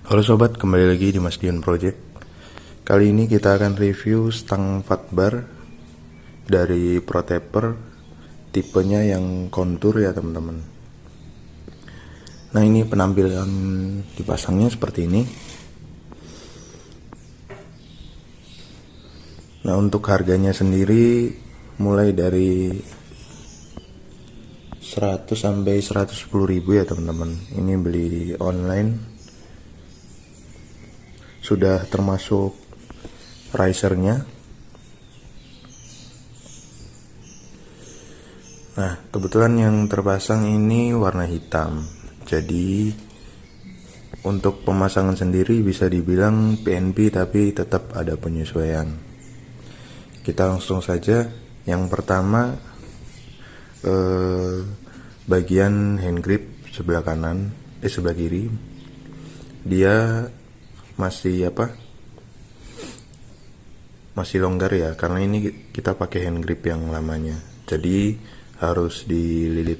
Halo sobat, kembali lagi di Mas Dion Project. Kali ini kita akan review stang fatbar dari Protaper, tipenya yang kontur ya teman-teman. Nah, ini penampilan dipasangnya seperti ini. Nah, untuk harganya sendiri mulai dari 100 sampai 110 ribu ya teman-teman. Ini beli online, sudah termasuk risernya. Nah, kebetulan yang terpasang ini warna hitam, jadi untuk pemasangan sendiri bisa dibilang PNP, tapi tetap ada penyesuaian. Kita langsung saja. Yang pertama, bagian hand grip sebelah kanan, sebelah kiri, dia masih longgar ya, karena ini kita pakai hand grip yang lamanya, jadi harus dililit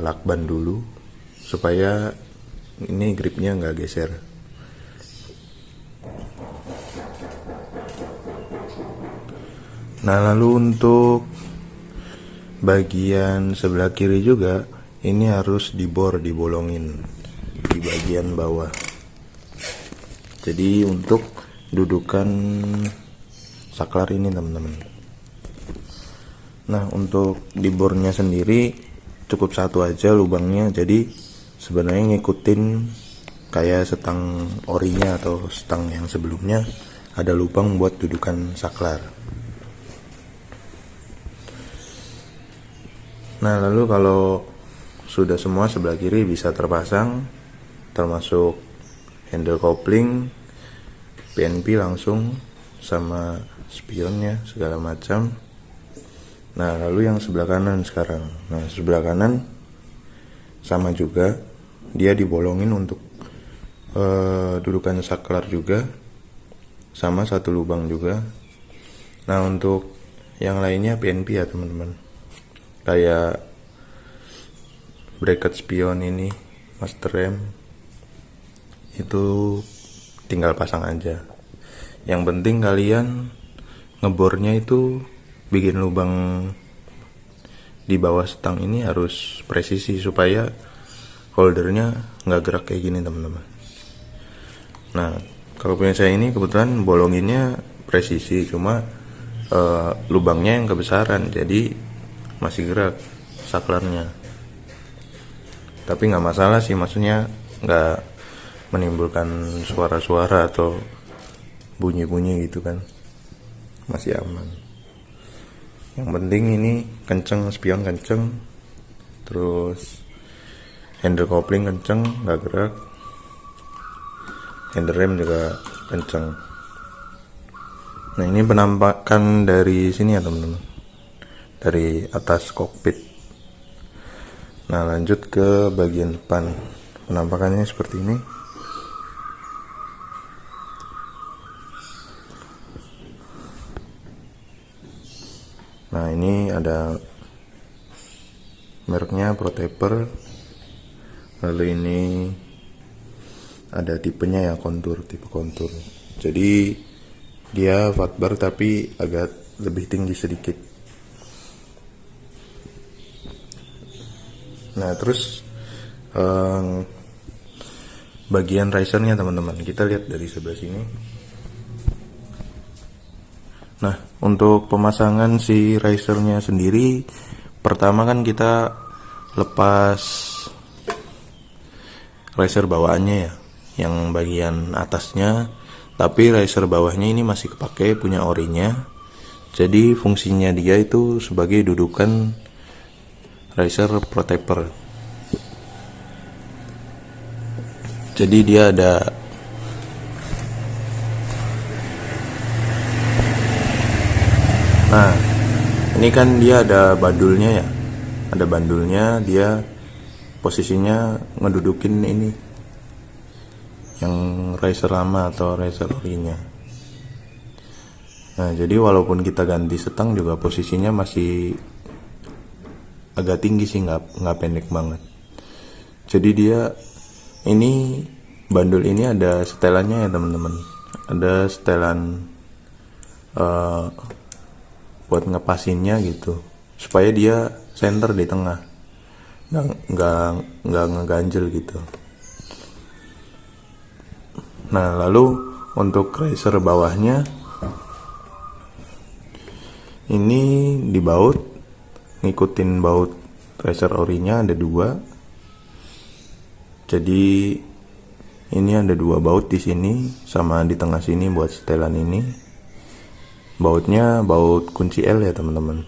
lakban dulu supaya ini gripnya nggak geser. Nah, lalu untuk bagian sebelah kiri juga ini harus dibolongin di bagian bawah. Jadi untuk dudukan saklar ini teman-teman. Nah, untuk di bornya sendiri cukup satu aja lubangnya, jadi sebenarnya ngikutin kayak setang orinya atau setang yang sebelumnya, ada lubang buat dudukan saklar. Nah, lalu kalau sudah semua sebelah kiri bisa terpasang, termasuk handle kopling, PNP langsung, sama spionnya segala macam. Nah, lalu yang sebelah kanan sekarang. Nah, sebelah kanan sama juga, dia dibolongin untuk dudukan saklar juga, sama satu lubang juga. Nah, untuk yang lainnya PNP ya teman-teman, kayak bracket spion ini, master rem, itu tinggal pasang aja. Yang penting kalian ngebornya itu bikin lubang di bawah stang ini harus presisi supaya holdernya nggak gerak kayak gini teman-teman. Nah, kalau punya saya ini kebetulan bolonginnya presisi, cuma lubangnya yang kebesaran, jadi masih gerak saklarnya. Tapi nggak masalah sih, maksudnya nggak menimbulkan suara-suara atau bunyi-bunyi gitu kan, masih aman. Yang penting ini kenceng, spion kenceng, terus handle kopling kenceng, nggak gerak, handle rem juga kenceng. Nah, ini penampakan dari sini ya teman-teman, dari atas kokpit. Nah, lanjut ke bagian depan, penampakannya seperti ini. Nah, ini ada mereknya Protaper. Lalu ini ada tipenya ya, tipe kontur. Jadi dia fatbar tapi agak lebih tinggi sedikit. Nah, terus bagian risernya teman-teman, kita lihat dari sebelah sini. Nah, untuk pemasangan si risernya sendiri, pertama kan kita lepas riser bawaannya ya, yang bagian atasnya, tapi riser bawahnya ini masih kepake punya orinya. Jadi fungsinya dia itu sebagai dudukan riser Protaper. Jadi dia ada Nah, ini kan dia ada bandulnya ya. Ada bandulnya, dia posisinya ngedudukin ini yang riser lama atau riser orinya. Nah, jadi walaupun kita ganti setang juga posisinya masih agak tinggi sih, nggak pendek banget. Jadi dia ini bandul ini ada setelannya ya teman-teman. Ada setelan buat ngepasinnya gitu, supaya dia center di tengah, nggak ngeganjel gitu. Nah, lalu untuk riser bawahnya ini dibaut, ngikutin baut riser orinya ada 2. Jadi ini ada 2 baut di sini sama di tengah sini buat setelan ini. Bautnya baut kunci L ya teman-teman.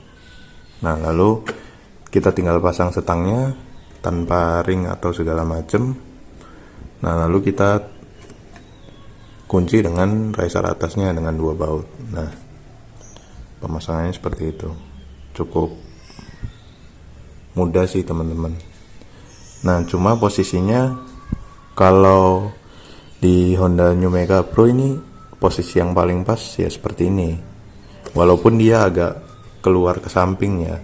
Nah, lalu kita tinggal pasang setangnya tanpa ring atau segala macem. Nah, lalu kita kunci dengan riser atasnya dengan 2 baut. Nah, pemasangannya seperti itu. Cukup mudah sih teman-teman. Nah, cuma posisinya kalau di Honda New Mega Pro ini posisi yang paling pas ya seperti ini. Walaupun dia agak keluar ke samping ya,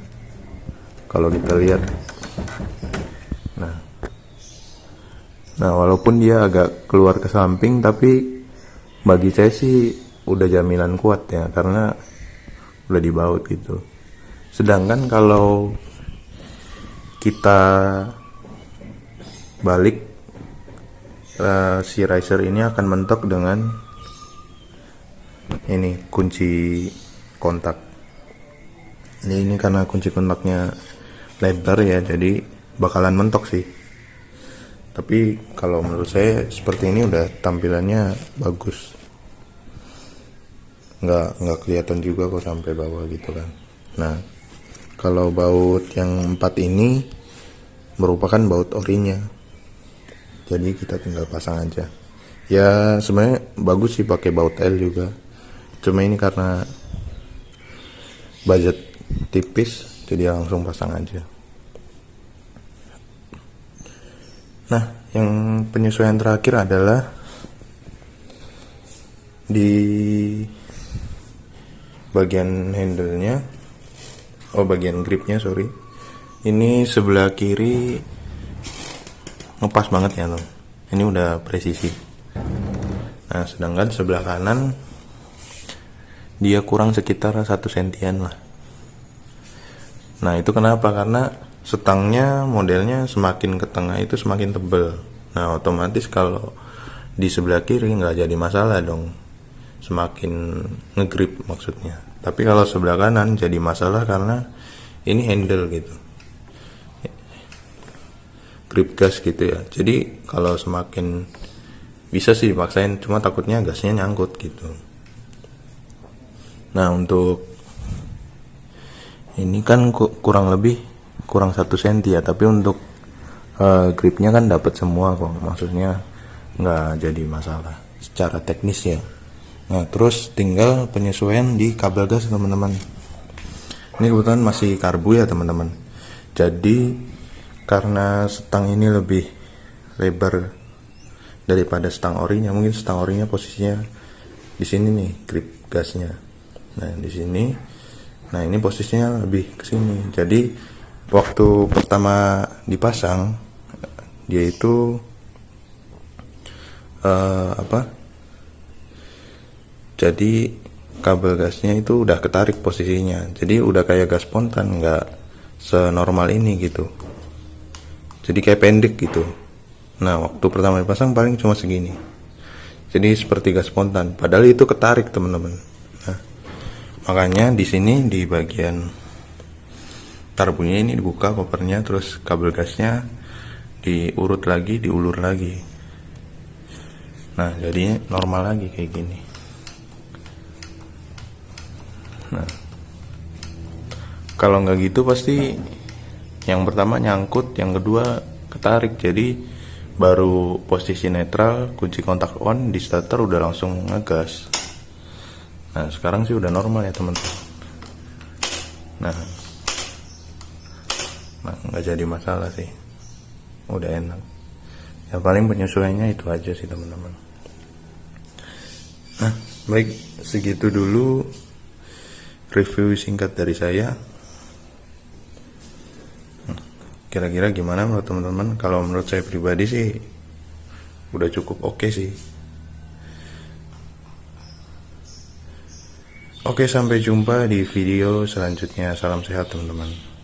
kalau kita lihat. Nah, walaupun dia agak keluar ke samping, tapi bagi saya sih udah jaminan kuat ya, karena udah dibaut gitu. Sedangkan kalau kita balik, si riser ini akan mentok dengan ini kunci kontak. Ini karena kunci kontaknya lebar ya, jadi bakalan mentok sih. Tapi kalau menurut saya seperti ini udah tampilannya bagus, nggak kelihatan juga kok sampai bawah gitu kan. Nah, kalau baut yang 4 ini merupakan baut orinya, jadi kita tinggal pasang aja. Ya sebenarnya bagus sih pakai baut L juga, cuma ini karena budget tipis jadi langsung pasang aja. Nah, yang penyesuaian terakhir adalah di bagian handle-nya, bagian gripnya sorry. Ini sebelah kiri ngepas banget ya loh. Ini udah presisi. Nah, sedangkan sebelah kanan dia kurang sekitar 1 sentian lah. Nah, itu kenapa? Karena setangnya modelnya semakin ke tengah itu semakin tebal. Nah, otomatis kalau di sebelah kiri nggak jadi masalah dong, semakin ngegrip maksudnya. Tapi kalau sebelah kanan jadi masalah karena ini handle gitu, grip gas gitu ya. Jadi kalau semakin bisa sih dipaksain, cuma takutnya gasnya nyangkut gitu. Nah, untuk ini kan kurang 1 senti ya, tapi untuk gripnya kan dapat semua kok, maksudnya nggak jadi masalah secara teknis ya. Nah, terus tinggal penyesuaian di kabel gas teman-teman. Ini kebetulan masih karbu ya teman-teman, jadi karena stang ini lebih lebar daripada stang orinya, mungkin stang orinya posisinya di sini nih grip gasnya. Nah, di sini. Nah, ini posisinya lebih ke sini. Jadi waktu pertama dipasang dia itu jadi kabel gasnya itu udah ketarik posisinya. Jadi udah kayak gas spontan, nggak senormal ini gitu. Jadi kayak pendek gitu. Nah, waktu pertama dipasang paling cuma segini. Jadi seperti gas spontan, padahal itu ketarik teman-teman. Nah, makanya di sini di bagian tarbunya ini dibuka kopernya, terus kabel gasnya diurut lagi, diulur lagi. Nah, jadinya normal lagi kayak gini. Nah, kalau nggak gitu pasti yang pertama nyangkut, yang kedua ketarik. Jadi baru posisi netral, kunci kontak on, di starter udah langsung ngegas. Nah, sekarang sih udah normal ya teman-teman. Nah, nggak jadi masalah sih, udah enak. Ya paling penyesuaiannya itu aja sih teman-teman. Nah, baik, segitu dulu review singkat dari saya. Kira-kira gimana menurut teman-teman? Kalau menurut saya pribadi sih udah cukup oke sih. Oke, sampai jumpa di video selanjutnya. Salam sehat teman-teman.